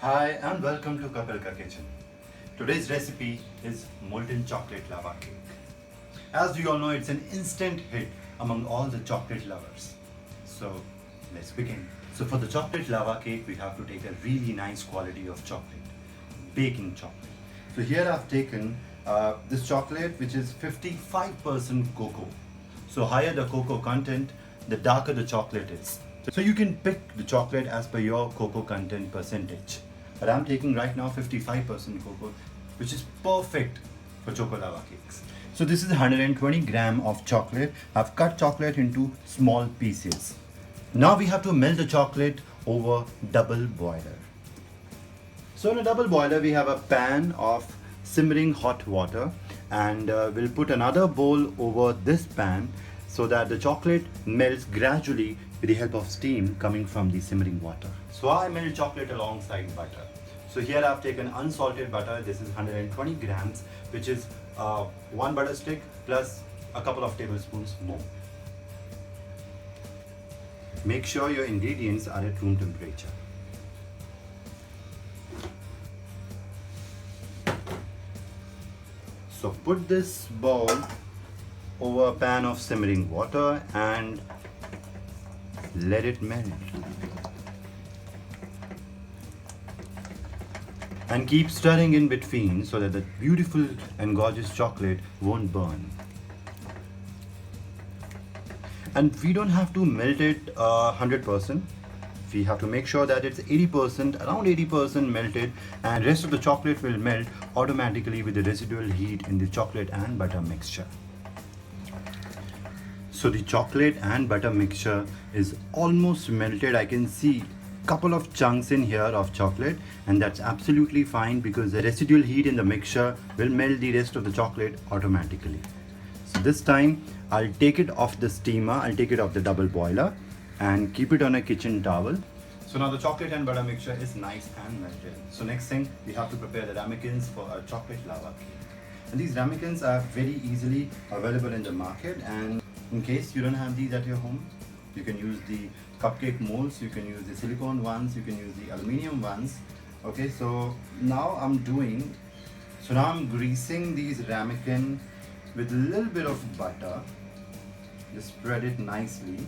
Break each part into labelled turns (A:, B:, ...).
A: Hi and welcome to Kapil Ka Kitchen. Today's recipe is molten chocolate lava cake. As you all know, it's an instant hit among all the chocolate lovers. So let's begin. So for the chocolate lava cake, we have to take a really nice quality of chocolate, baking chocolate. So here I've taken this chocolate which is 55% cocoa. So higher the cocoa content, the darker the chocolate is. So you can pick the chocolate as per your cocoa content percentage. But I'm taking right now 55% cocoa, which is perfect for choco lava cakes. So this is 120 gram of chocolate. I've cut chocolate into small pieces. Now we have to melt the chocolate over double boiler. So in a double boiler, we have a pan of simmering hot water, and we'll put another bowl over this pan so that the chocolate melts gradually with the help of steam coming from the simmering water. So I melt chocolate alongside butter. So here I've taken unsalted butter. This is 120 grams, which is one butter stick plus a couple of tablespoons more. Make sure your ingredients are at room temperature. So put this bowl over a pan of simmering water and let it melt. And keep stirring in between so that the beautiful and gorgeous chocolate won't burn. And we don't have to melt it 100%. We have to make sure that it's 80%, around 80% melted, and rest of the chocolate will melt automatically with the residual heat in the chocolate and butter mixture. So the chocolate and butter mixture is almost melted. I can see couple of chunks in here of chocolate, and that's absolutely fine because the residual heat in the mixture will melt the rest of the chocolate automatically. So this time I'll take it off the steamer, I'll take it off the double boiler and keep it on a kitchen towel. So now the chocolate and butter mixture is nice and melted. So next thing, we have to prepare the ramekins for a chocolate lava cake. And these ramekins are very easily available in the market, and in case you don't have these at your home, you can use the cupcake molds, you can use the silicone ones, you can use the aluminium ones. Okay, so now I'm greasing these ramekin with a little bit of butter. Just spread it nicely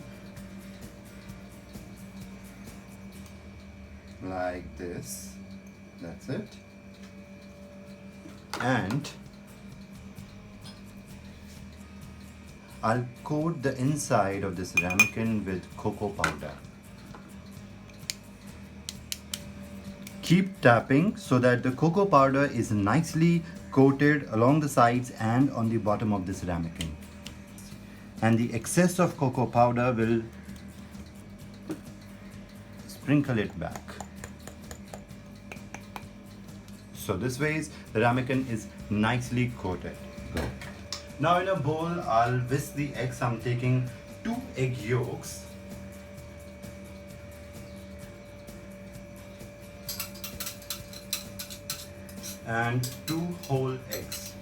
A: like this. That's it. And I'll coat the inside of this ramekin with cocoa powder. Keep tapping so that the cocoa powder is nicely coated along the sides and on the bottom of this ramekin. And the excess of cocoa powder will sprinkle it back. So this way the ramekin is nicely coated. Go. Now in a bowl, I'll whisk the eggs. I'm taking 2 egg yolks. And 2 whole eggs.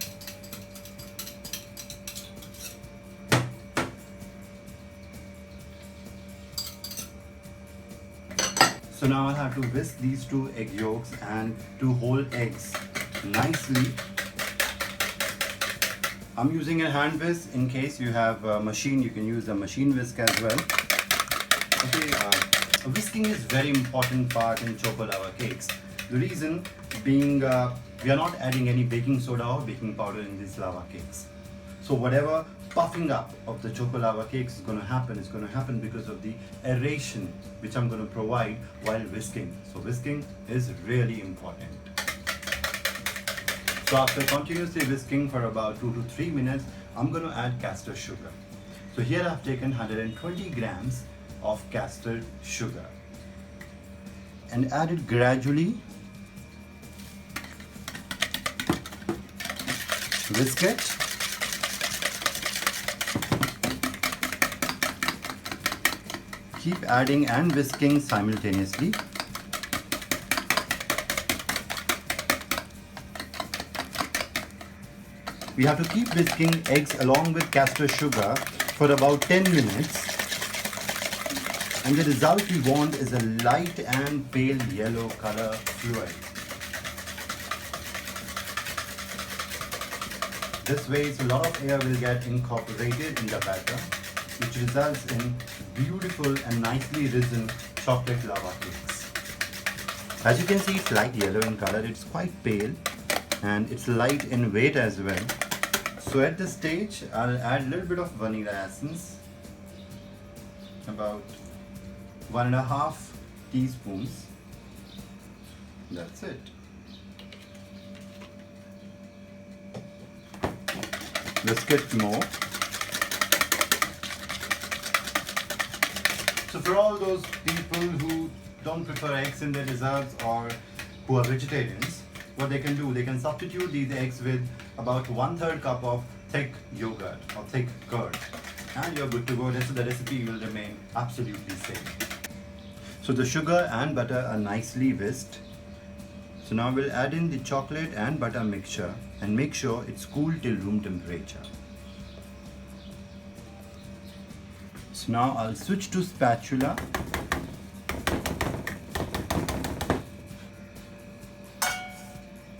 A: So now I'll have to whisk these 2 egg yolks and 2 whole eggs nicely. I'm using a hand whisk. In case you have a machine, you can use a machine whisk as well. Okay, whisking is very important part in choco lava cakes. The reason being we are not adding any baking soda or baking powder in these lava cakes. So whatever puffing up of the choco lava cakes is going to happen because of the aeration which I'm going to provide while whisking. So whisking is really important. So after continuously whisking for about 2 to 3 minutes, I'm going to add castor sugar. So here I've taken 120 grams of castor sugar and add it gradually. Whisk it. Keep adding and whisking simultaneously. We have to keep whisking eggs along with castor sugar for about 10 minutes And the result we want is a light and pale yellow color fluid. This way, so a lot of air will get incorporated in the batter, which results in beautiful and nicely risen chocolate lava cakes. As you can see, it's light yellow in color, it's quite pale, and it's light in weight as well. So at this stage, I'll add a little bit of vanilla essence, about 1.5 teaspoons. That's it. Whisk it more. So for all those people who don't prefer eggs in their desserts or who are vegetarians, what they can do, they can substitute these eggs with about 1/3 cup of thick yogurt or thick curd, and you're good to go. Rest of the recipe will remain absolutely same. So the sugar and butter are nicely whisked. So now we'll add in the chocolate and butter mixture and make sure it's cooled till room temperature. So now I'll switch to spatula.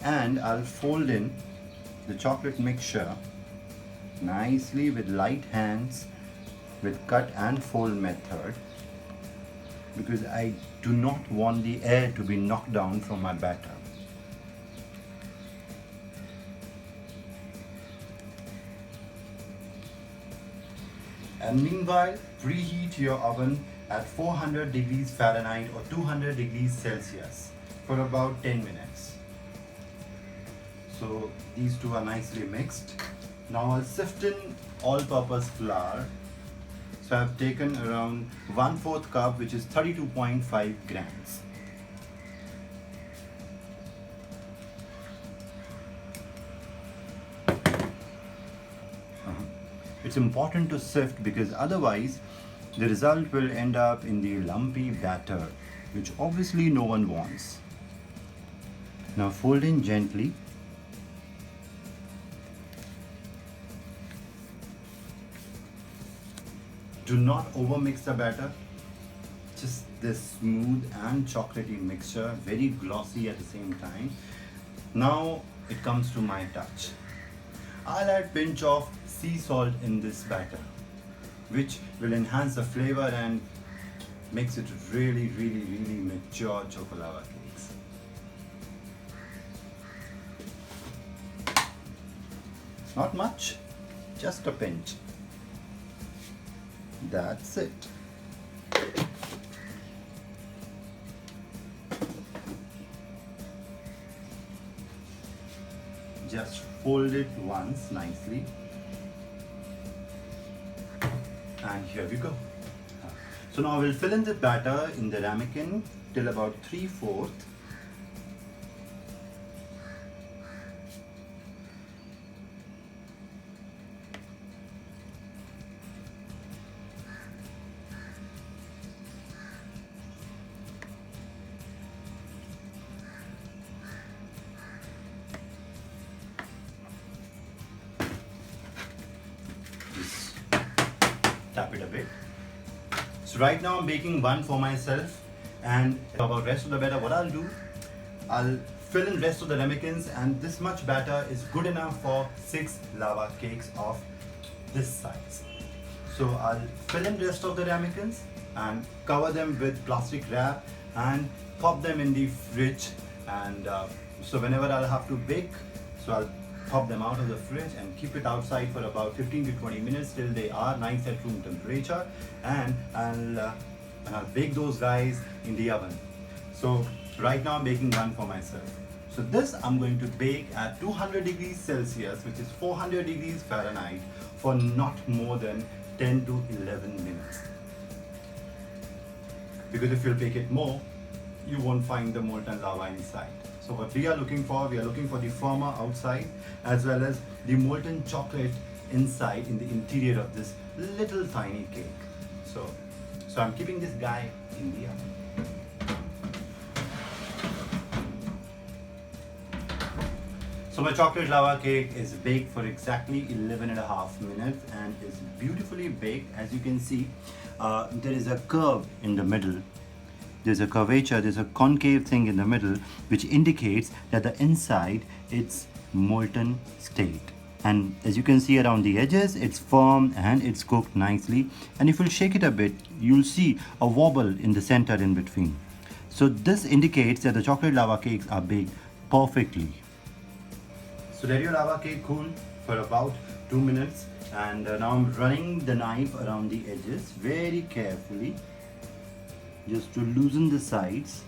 A: And I'll fold in the chocolate mixture nicely with light hands with cut and fold method, because I do not want the air to be knocked down from my batter. And meanwhile, preheat your oven at 400 degrees Fahrenheit or 200 degrees Celsius for about 10 minutes. So these two are nicely mixed. Now I'll sift in all-purpose flour. So I've taken around 1/4 cup, which is 32.5 grams. It's important to sift because otherwise the result will end up in the lumpy batter, which obviously no one wants. Now fold in gently. Do not overmix the batter. Just this smooth and chocolatey mixture, very glossy at the same time. Now it comes to my touch. I'll add pinch of sea salt in this batter, which will enhance the flavor and makes it really mature chocolate lava cakes. Not much, just a pinch. That's it. Just fold it once nicely. And here we go. So now we'll fill in the batter in the ramekin till about 3/4. Tap it a bit. So right now I'm baking one for myself, and about rest of the batter, what I'll do, I'll fill in rest of the ramekins, and this much batter is good enough for 6 lava cakes of this size. So I'll fill in rest of the ramekins and cover them with plastic wrap and pop them in the fridge, and so whenever I'll have to bake, so I'll pop them out of the fridge and keep it outside for about 15 to 20 minutes till they are nice at room temperature, and I'll bake those guys in the oven. So right now I'm baking one for myself. So this I'm going to bake at 200 degrees Celsius, which is 400 degrees Fahrenheit, for not more than 10 to 11 minutes. Because if you'll bake it more, you won't find the molten lava inside. So what we are looking for the firmer outside as well as the molten chocolate inside in the interior of this little tiny cake. So I'm keeping this guy in the oven. So my chocolate lava cake is baked for exactly 11.5 minutes and is beautifully baked. As you can see, there is a curve in the middle. There's a curvature, there's a concave thing in the middle, which indicates that the inside it's molten state. And as you can see around the edges, it's firm and it's cooked nicely. And if you'll shake it a bit, you'll see a wobble in the center in between. So this indicates that the chocolate lava cakes are baked perfectly. So let your lava cake cool for about 2 minutes. And now I'm running the knife around the edges very carefully, just to loosen the sides.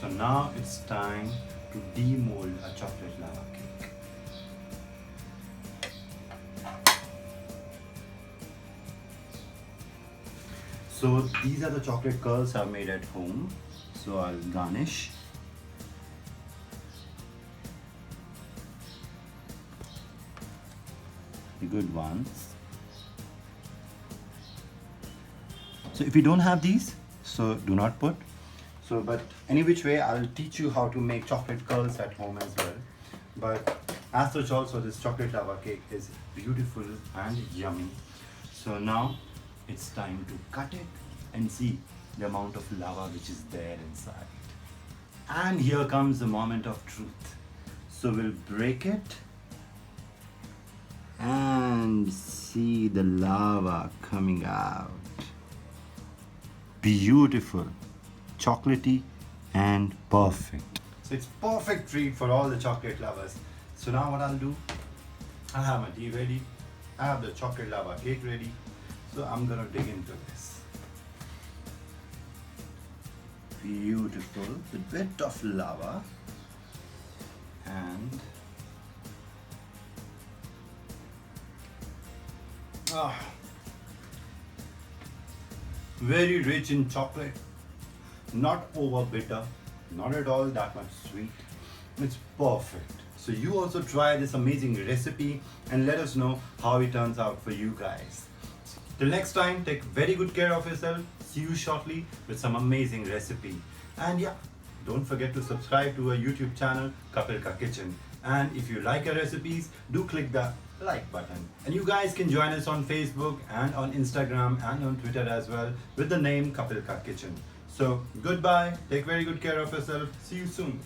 A: So now it's time to demold a chocolate lava cake. So these are the chocolate curls I've made at home. So I'll garnish. The good ones. So if you don't have these, so do not put. So but any which way, I'll teach you how to make chocolate curls at home as well. But as such also, this chocolate lava cake is beautiful and yummy. So now it's time to cut it and see the amount of lava which is there inside. And here comes the moment of truth. So we'll break it and see the lava coming out. Beautiful, chocolatey and perfect. So it's perfect treat for all the chocolate lovers. So now what I'll do, I have my tea ready, I have the chocolate lava cake ready. So I'm gonna dig into this. Beautiful, the bit of lava and very rich in chocolate, not over bitter, not at all that much sweet. It's perfect. So you also try this amazing recipe and let us know how it turns out for you guys. Till next time, take very good care of yourself. See you shortly with some amazing recipe. And yeah, don't forget to subscribe to our YouTube channel, Kapil Ka Kitchen. And if you like our recipes, do click the like button. And you guys can join us on Facebook and on Instagram and on Twitter as well with the name Kapil Ka Kitchen. So goodbye, take very good care of yourself. See you soon.